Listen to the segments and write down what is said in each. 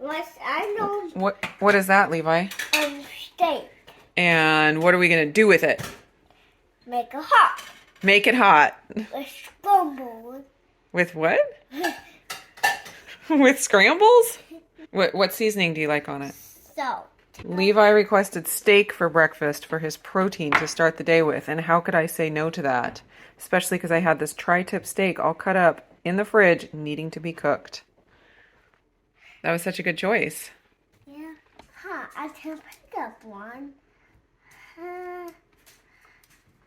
I know. What is that, Levi? Steak. And what are we gonna do with it? Make it hot. Make it hot. With scrambled. With what? With scrambles? What seasoning do you like on it? Salt. Levi requested steak for breakfast for his protein to start the day with, and how could I say no to that? Especially because I had this tri-tip steak all cut up in the fridge needing to be cooked. That was such a good choice. Yeah. I can pick up one.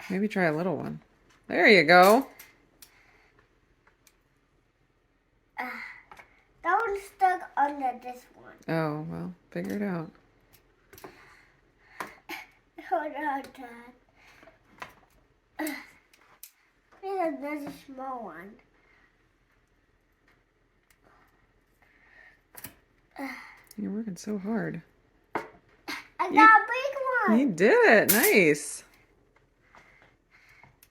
Maybe try a little one. There you go. That one's stuck under this one. Oh, well, figure it out. Hold on, Dad. There's a small one. You're working so hard. I got a big one. You did it. Nice.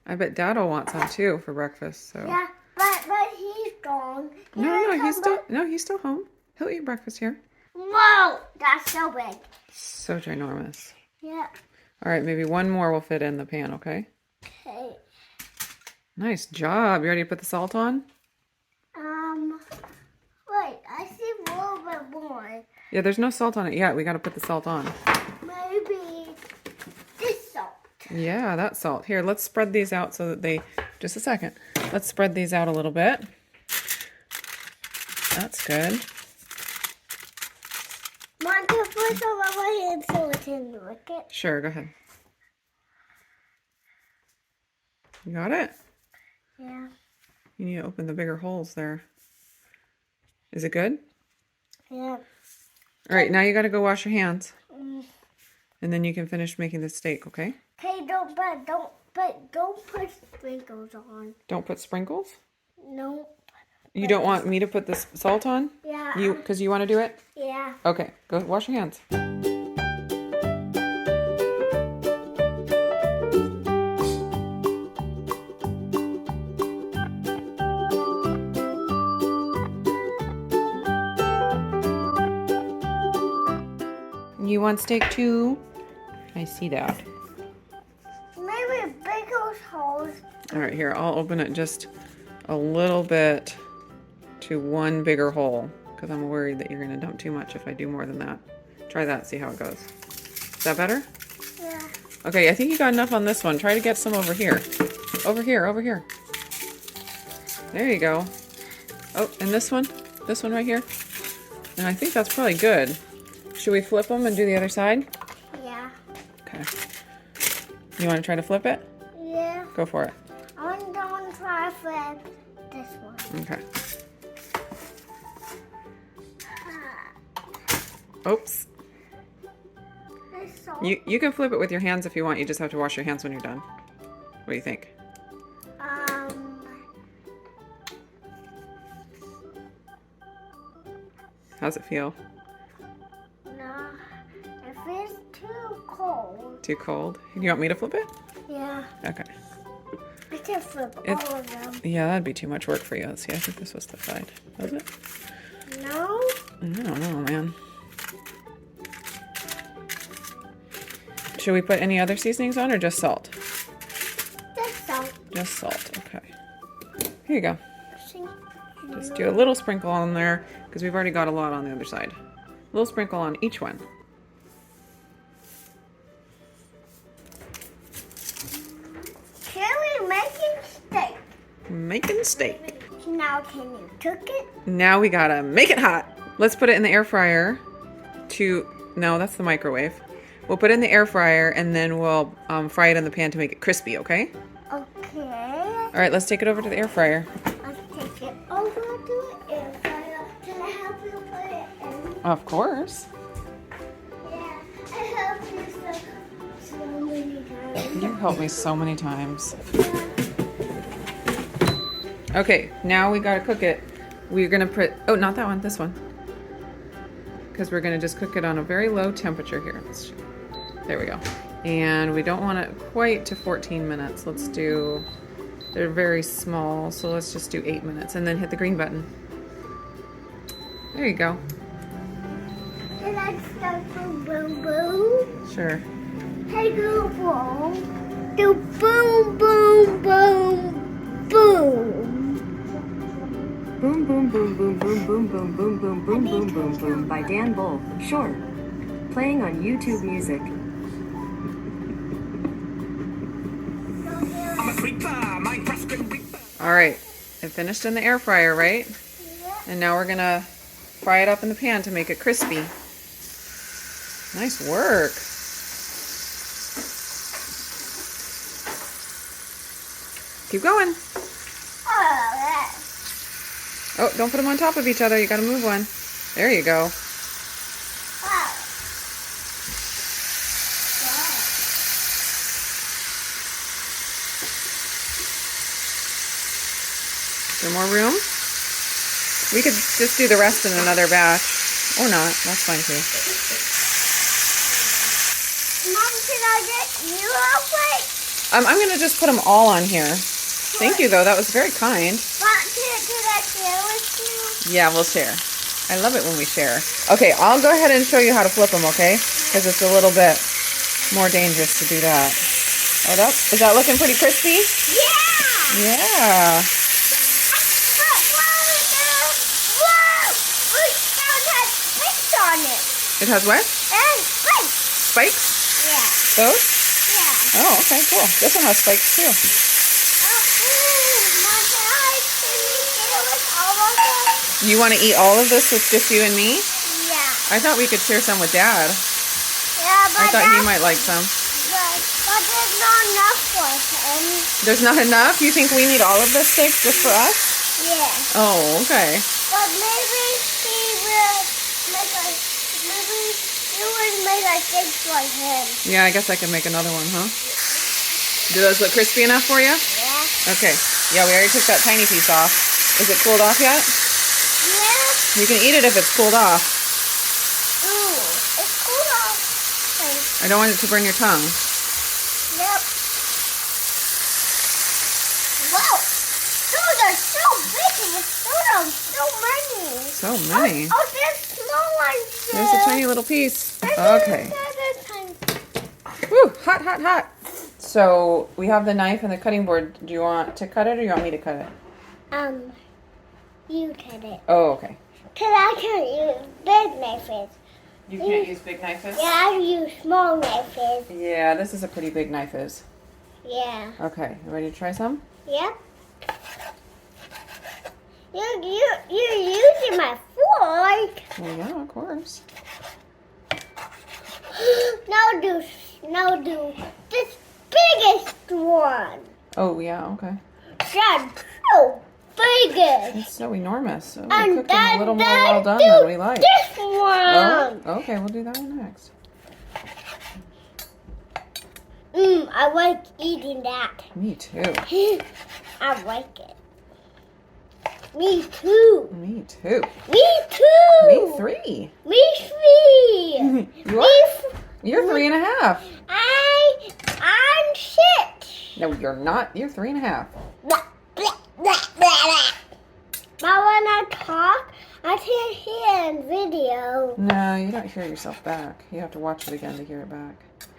I bet Dad will want some too for breakfast. So. Yeah, but he's gone. He's still home. He'll eat breakfast here. Whoa, that's so big. So ginormous. Yeah. All right, maybe one more will fit in the pan, okay? Okay. Nice job. You ready to put the salt on? Wait, I see a little bit more. Yeah, there's no salt on it yet. We got to put the salt on. Maybe this salt. Yeah, that salt. Here, let's spread these out so that they... Just a second. Let's spread these out a little bit. That's good. Want to put some on my hand so it can look it? Sure, go ahead. You got it? Yeah. You need to open the bigger holes there. Is it good? Yeah. All right, now you got to go wash your hands. And then you can finish making the steak, okay? Okay, don't put sprinkles on. Don't put sprinkles? No. You don't want me to put the salt on? Yeah. Because you want to do it? Yeah. Okay, go wash your hands. You want steak too? I see that. Maybe big those holes. All right, here, I'll open it just a little bit to one bigger hole because I'm worried that you're going to dump too much if I do more than that. Try that, see how it goes. Is that better? Yeah. Okay, I think you got enough on this one. Try to get some over here. Over here, over here. There you go. Oh, and this one right here. And I think that's probably good. Should we flip them and do the other side? Yeah. Okay. You want to try to flip it? Yeah. Go for it. I'm going to try to flip this one. Okay. Oops. You can flip it with your hands if you want. You just have to wash your hands when you're done. What do you think? How's it feel? No, it feels too cold. Too cold? You want me to flip it? Yeah. Okay. I can flip all of them. Yeah, that'd be too much work for you. Let's see, I think this was the side. Was it? No. I don't know, man. Should we put any other seasonings on or just salt? Just salt. Just salt, okay. Here you go. Just do a little sprinkle on there because we've already got a lot on the other side. A little sprinkle on each one. We're making steak. Making steak. Now can you cook it? Now we gotta make it hot. Let's put it in the air fryer no, that's the microwave. We'll put it in the air fryer and then we'll fry it in the pan to make it crispy, okay? Okay. All right, let's take it over to the air fryer. Let's take it over to the air fryer. Can I help you put it in? Of course. Yeah, I helped you so many times. You've helped me so many times. Okay, now we gotta cook it. We're gonna put, oh, not that one, this one. Because we're gonna just cook it on a very low temperature here. There we go. And we don't want it quite to 14 minutes. Let's do, they're very small, so let's just do 8 minutes and then hit the green button. There you go. let's start from boom boom. Sure. Hey Google, do boom boom boom boom. Boom Boom Boom Boom Boom Boom Boom Boom Boom Boom Boom Boom Boom by Dan Bull. Sure. Playing on YouTube Music. All right. It finished in the air fryer, right? Yeah. And now we're gonna fry it up in the pan to make it crispy. Nice work. Keep going. Oh, Oh, don't put them on top of each other. You gotta move one. There you go. wow. Is there more room? We could just do the rest in another batch. Or not. That's fine too. Mom, can I get you real quick? I'm gonna just put them all on here. Thank you though. That was very kind. Mom, can I share with you? Yeah, we'll share. I love it when we share. Okay, I'll go ahead and show you how to flip them, okay? Because it's a little bit more dangerous to do that. Oh, is that looking pretty crispy? Yeah! Yeah. Whoa! It has spikes on it. It has what? And spikes. Spikes? Yeah. Those? Yeah. Oh, okay, cool. This one has spikes too. Mom, can you share with all of them? You want to eat all of this with just you and me? Yeah. I thought we could share some with Dad. Yeah, but I thought he might like some. But there's not enough for him. There's not enough? You think we need all of this steak just for us? Yeah. Oh, okay. But maybe he will make a. Maybe you would make a steak for him. Yeah, I guess I can make another one, huh? Do those look crispy enough for you? Yeah. Okay. Yeah, we already took that tiny piece off. Is it cooled off yet? Yeah. You can eat it if it's cooled off. Ooh, it's cool off. I don't want it to burn your tongue. Yep. Whoa! Those are so big and those are so many. So many. Oh, there's small ones there. There's a tiny little piece. Okay. There's tiny. Woo, hot, hot, hot. So we have the knife and the cutting board. Do you want to cut it or do you want me to cut it? You cut it. Oh, okay. Cause I can't use big knives. You can't use big knives? Yeah, I use small knives. Yeah, this is a pretty big knife is. Yeah. Okay, you ready to try some? Yep. You're using my fork. Well, yeah, of course. Now do this biggest one. Oh, yeah, okay. That's so biggest. It's so enormous. So we And cooked them a little more then well done do than we like. This Oh, one. okay, we'll do that one next. I like eating that. Me too. I like it. Me too. Me too. Me too. Me three. Me three. You are? You're 3.5. I'm 6. No, you're not. You're 3.5. Blah, blah, blah, blah. But when I talk, I can't hear in video. No, you don't hear yourself back. You have to watch it again to hear it back.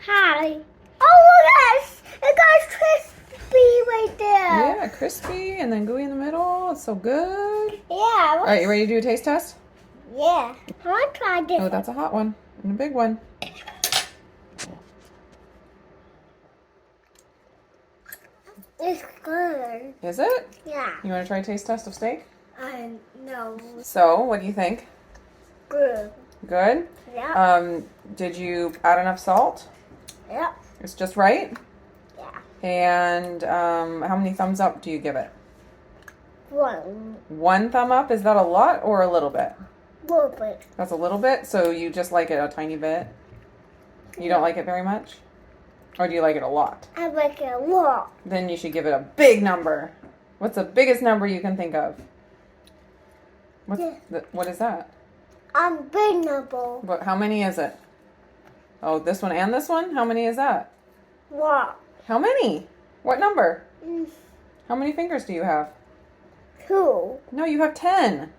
Hi. Oh, look at this. It got crispy right there. Yeah, crispy and then gooey in the middle. It's so good. Yeah. All right, you ready to do a taste test? Yeah. I want to try this. Oh, that's a hot one and a big one. It's good. Is it? Yeah. You want to try a taste test of steak? No. So, what do you think? Good. Good? Yeah. Did you add enough salt? Yep. It's just right? Yeah. And how many thumbs up do you give it? 1. 1 thumb up? Is that a lot or a little bit? Little bit. That's a little bit? So you just like it a tiny bit? You don't like it very much? Or do you like it a lot? I like it a lot. Then you should give it a big number. What's the biggest number you can think of? What is that? Big number. How many is it? Oh, this one and this one? How many is that? What? How many? What number? How many fingers do you have? 2. No, you have 10.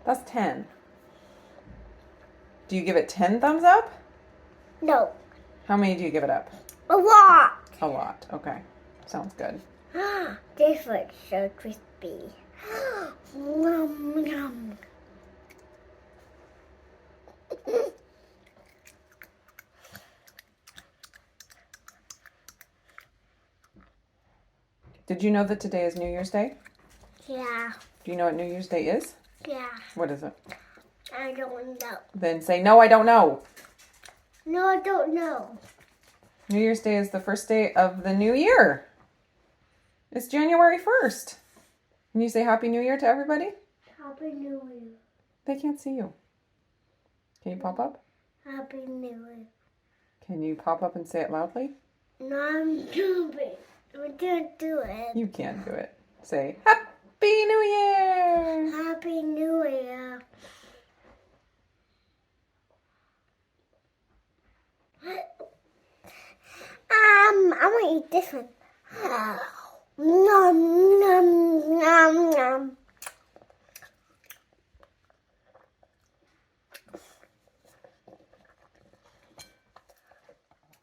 That's 10. Do you give it 10 thumbs up? No, How many do you give it up? a lot. A lot. Okay. Sounds good. This looks so crispy. Nom, nom. Did you know that today is New Year's Day? Yeah, Do you know what New Year's Day is? yeah. What is it? I don't know. Then say, no, I don't know. No, I don't know. New Year's Day is the first day of the new year. It's January 1st. Can you say Happy New Year to everybody? Happy New Year. They can't see you. Can you pop up? Happy New Year. Can you pop up and say it loudly? No, I'm stupid. I can't do it. You can do it. Say, Happy New Year! Happy New Year. I want to eat this one. Nom, nom, nom, nom.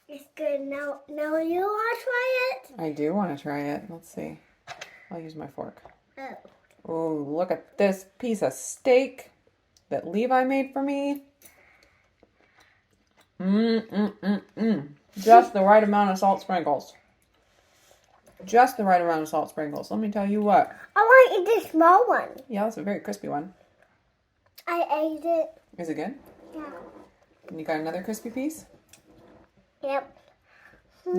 It's good. Now you want to try it? I do want to try it. Let's see. I'll use my fork. Oh. Oh, look at this piece of steak that Levi made for me. Just the right amount of salt sprinkles. Just the right amount of salt sprinkles. Let me tell you what. I want to eat the small one. Yeah, that's a very crispy one. I ate it. Is it good? Yeah. And you got another crispy piece? Yep.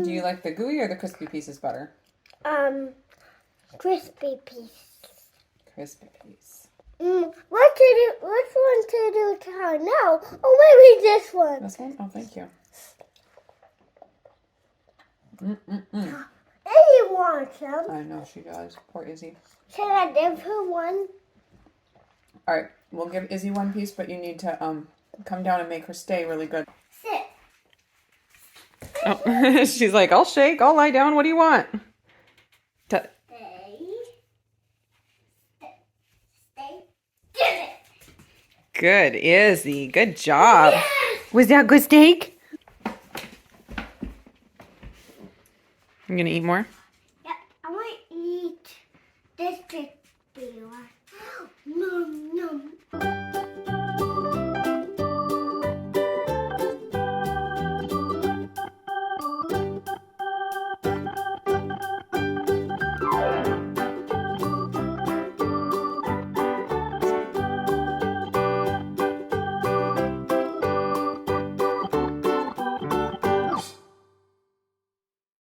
Do you like the gooey or the crispy pieces better? Crispy piece. Crispy piece. What to do? Which one to do try now? Oh, maybe this one. This one? Oh, thank you. Izzy wants some. I know she does. Poor Izzy. Should I give her one? All right, we'll give Izzy one piece, but you need to come down and make her stay really good. Sit. Oh, she's like, I'll shake, I'll lie down. What do you want? Stay. Stay. Give it. Good, Izzy. Good job. Yes. Was that good steak? You gonna eat more?